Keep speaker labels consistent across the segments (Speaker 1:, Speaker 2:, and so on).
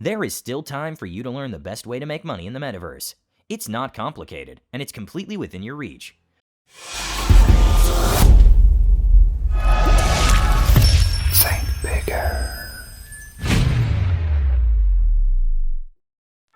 Speaker 1: There is still time for you to learn the best way to make money in the metaverse. It's not complicated, and it's completely within your reach.
Speaker 2: Think bigger.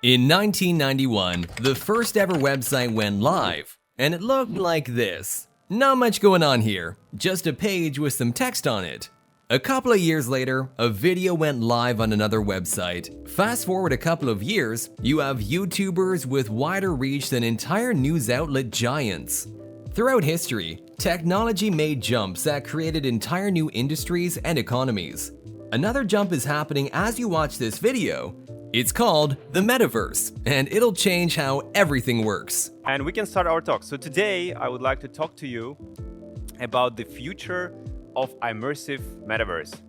Speaker 3: In 1991, the first ever website went live, and it looked like this. Not much going on here, just a page with some text on it. A couple of years later, a video went live on another website. Fast forward a couple of years, you have YouTubers with wider reach than entire news outlet giants. Throughout history, technology made jumps that created entire new industries and economies. Another jump is happening as you watch this video. It's called the Metaverse, and it'll change how everything works.
Speaker 4: And we can start our talk. So today, I would like to talk to you about the future of immersive metaverse.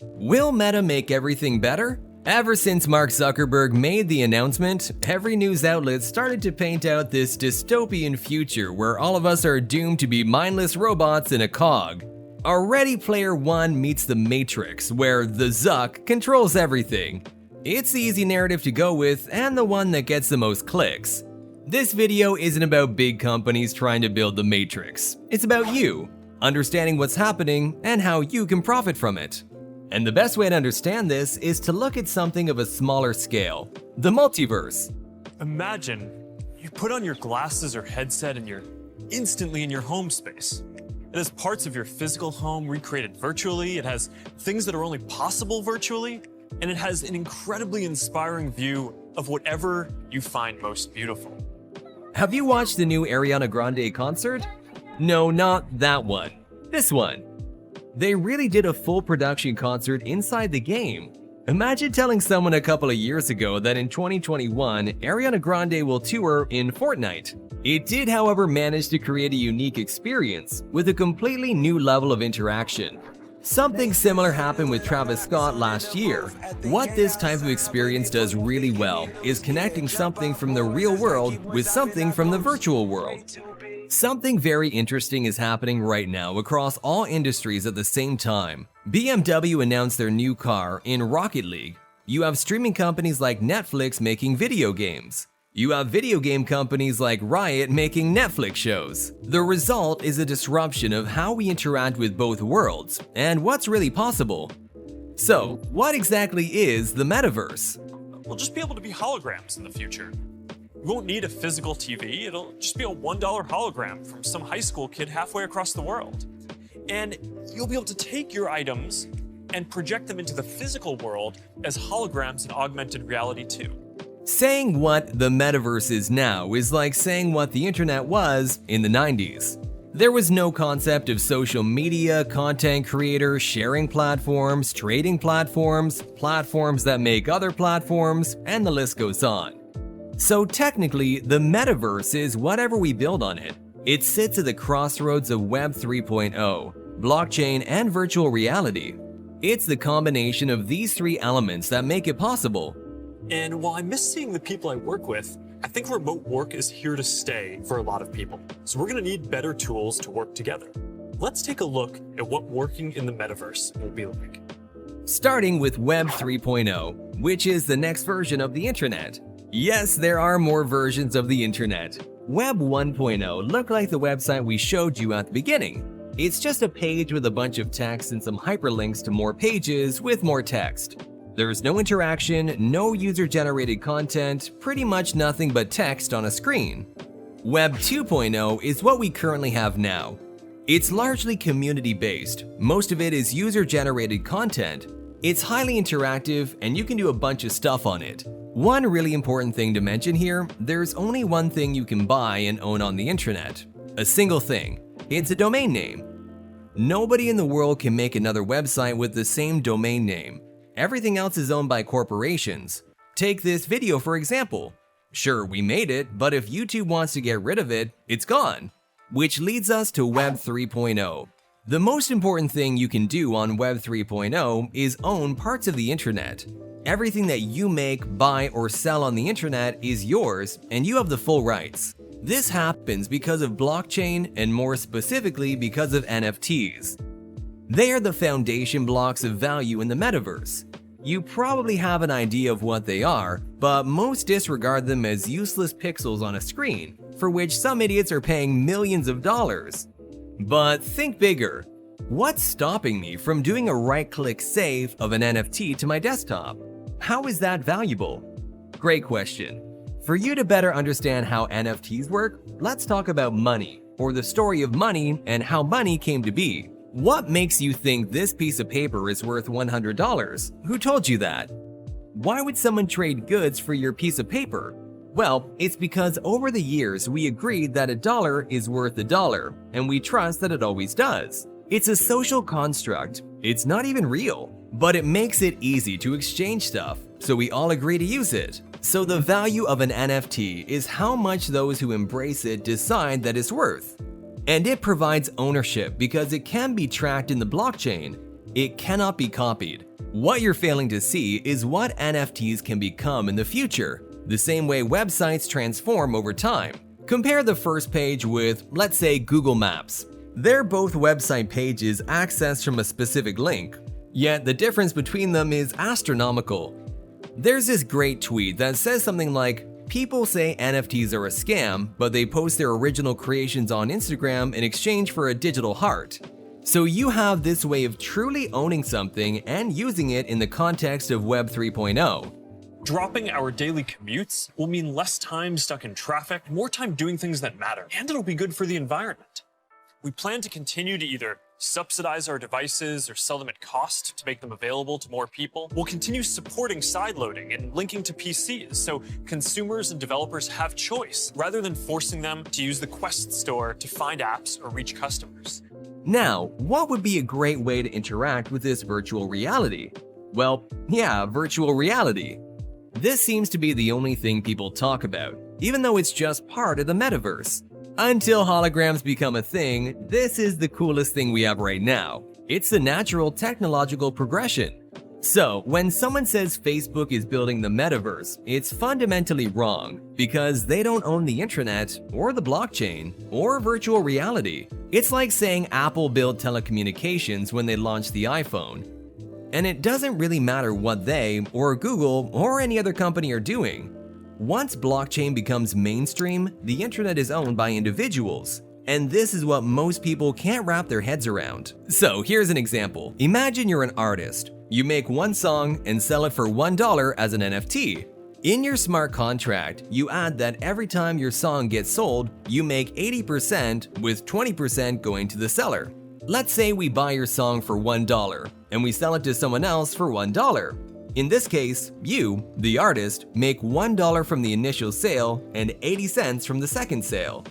Speaker 3: Will Meta make everything better? Ever since Mark Zuckerberg made the announcement, every news outlet started to paint out this dystopian future where all of us are doomed to be mindless robots in a cog. Our Ready Player One meets the Matrix, where the Zuck controls everything. It's the easy narrative to go with and the one that gets the most clicks. This video isn't about big companies trying to build the Matrix. It's about you, understanding what's happening and how you can profit from it. And the best way to understand this is to look at something of a smaller scale, the multiverse.
Speaker 5: Imagine you put on your glasses or headset and you're instantly in your home space. It has parts of your physical home recreated virtually, it has things that are only possible virtually, and it has an incredibly inspiring view of whatever you find most beautiful.
Speaker 3: Have you watched the new Ariana Grande concert? No, not that one. This one. They really did a full production concert inside the game. Imagine telling someone a couple of years ago that in 2021, Ariana Grande will tour in Fortnite. It did, however, manage to create a unique experience with a completely new level of interaction. Something similar happened with Travis Scott last year. What this type of experience does really well is connecting something from the real world with something from the virtual world. Something very interesting is happening right now across all industries at the same time. BMW announced their new car in Rocket League. You have streaming companies like Netflix making video games. You have video game companies like Riot making Netflix shows. The result is a disruption of how we interact with both worlds and what's really possible. So, what exactly is the Metaverse?
Speaker 5: We'll just be able to be holograms in the future. You won't need a physical TV, it'll just be a $1 hologram from some high school kid halfway across the world. And you'll be able to take your items and project them into the physical world as holograms in augmented reality too.
Speaker 3: Saying what the Metaverse is now is like saying what the internet was in the 90s. There was no concept of social media, content creators, sharing platforms, trading platforms, platforms that make other platforms, and the list goes on. So technically, the Metaverse is whatever we build on it. It sits at the crossroads of Web 3.0, blockchain, and virtual reality. It's the combination of these three elements that make it possible.
Speaker 5: And while I miss seeing the people I work with, I think remote work is here to stay for a lot of people. So we're gonna need better tools to work together. Let's take a look at what working in the Metaverse will be like.
Speaker 3: Starting with Web 3.0, which is the next version of the internet. Yes, there are more versions of the internet. Web 1.0 looked like the website we showed you at the beginning. It's just a page with a bunch of text and some hyperlinks to more pages with more text. There's no interaction, no user-generated content, pretty much nothing but text on a screen. Web 2.0 is what we currently have now. It's largely community-based. Most of it is user-generated content. It's highly interactive, and you can do a bunch of stuff on it. One really important thing to mention here, there's only one thing you can buy and own on the internet. A single thing. It's a domain name. Nobody in the world can make another website with the same domain name. Everything else is owned by corporations. Take this video for example. Sure, we made it, but if YouTube wants to get rid of it, it's gone. Which leads us to Web 3.0. The most important thing you can do on Web 3.0 is own parts of the internet. Everything that you make, buy, or sell on the internet is yours, and you have the full rights. This happens because of blockchain and more specifically because of NFTs. They are the foundation blocks of value in the metaverse. You probably have an idea of what they are, but most disregard them as useless pixels on a screen, for which some idiots are paying millions of dollars. But think bigger. What's stopping me from doing a right-click save of an NFT to my desktop? How is that valuable? Great question. For you to better understand how NFTs work, let's talk about money, or the story of money and how money came to be. What makes you think this piece of paper is worth $100? Who told you that? Why would someone trade goods for your piece of paper? Well, it's because over the years we agreed that $1 is worth $1, and we trust that it always does. It's a social construct. It's not even real, but it makes it easy to exchange stuff, so we all agree to use it. So the value of an NFT is how much those who embrace it decide that it's worth. And it provides ownership because it can be tracked in the blockchain. It cannot be copied. What you're failing to see is what NFTs can become in the future, the same way websites transform over time. Compare the first page with, let's say, Google Maps. They're both website pages accessed from a specific link, yet the difference between them is astronomical. There's this great tweet that says something like, "People say NFTs are a scam, but they post their original creations on Instagram in exchange for a digital heart." So you have this way of truly owning something and using it in the context of Web 3.0.
Speaker 5: Dropping our daily commutes will mean less time stuck in traffic, more time doing things that matter, and it'll be good for the environment. We plan to continue to either subsidize our devices or sell them at cost to make them available to more people. We'll continue supporting sideloading and linking to PCs so consumers and developers have choice rather than forcing them to use the Quest store to find apps or reach customers.
Speaker 3: Now, what would be a great way to interact with this virtual reality? Well, yeah, virtual reality. This seems to be the only thing people talk about, even though it's just part of the metaverse. Until holograms become a thing, this is the coolest thing we have right now. It's the natural technological progression. So, when someone says Facebook is building the metaverse, it's fundamentally wrong because they don't own the internet, or the blockchain, or virtual reality. It's like saying Apple built telecommunications when they launched the iPhone. And it doesn't really matter what they, or Google, or any other company are doing. Once blockchain becomes mainstream, the internet is owned by individuals. And this is what most people can't wrap their heads around. So here's an example. Imagine you're an artist. You make one song and sell it for $1 as an NFT. In your smart contract, you add that every time your song gets sold, you make 80% with 20% going to the seller. Let's say we buy your song for $1 and we sell it to someone else for $1. In this case, you, the artist, make $1 from the initial sale and 80 cents from the second sale,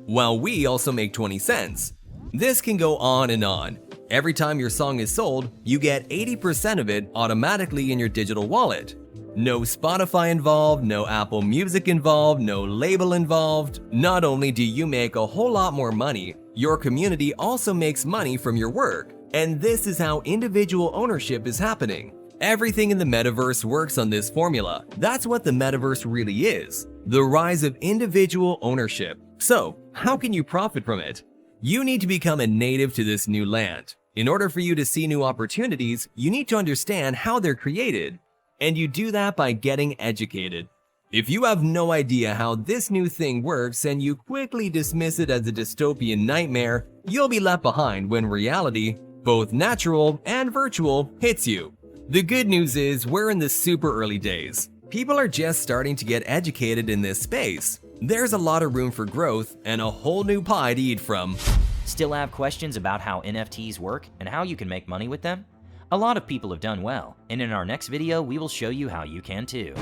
Speaker 3: while we also make 20 cents. This can go on and on. Every time your song is sold, you get 80% of it automatically in your digital wallet. No Spotify involved, no Apple Music involved, no label involved. Not only do you make a whole lot more money, your community also makes money from your work. And this is how individual ownership is happening. Everything in the metaverse works on this formula. That's what the metaverse really is. The rise of individual ownership. So, how can you profit from it? You need to become a native to this new land. In order for you to see new opportunities, you need to understand how they're created. And you do that by getting educated. If you have no idea how this new thing works and you quickly dismiss it as a dystopian nightmare, you'll be left behind when reality, both natural and virtual, hits you. The good news is we're in the super early days. People are just starting to get educated in this space. There's a lot of room for growth and a whole new pie to eat from.
Speaker 1: Still have questions about how NFTs work and how you can make money with them? A lot of people have done well, and in our next video we will show you how you can too.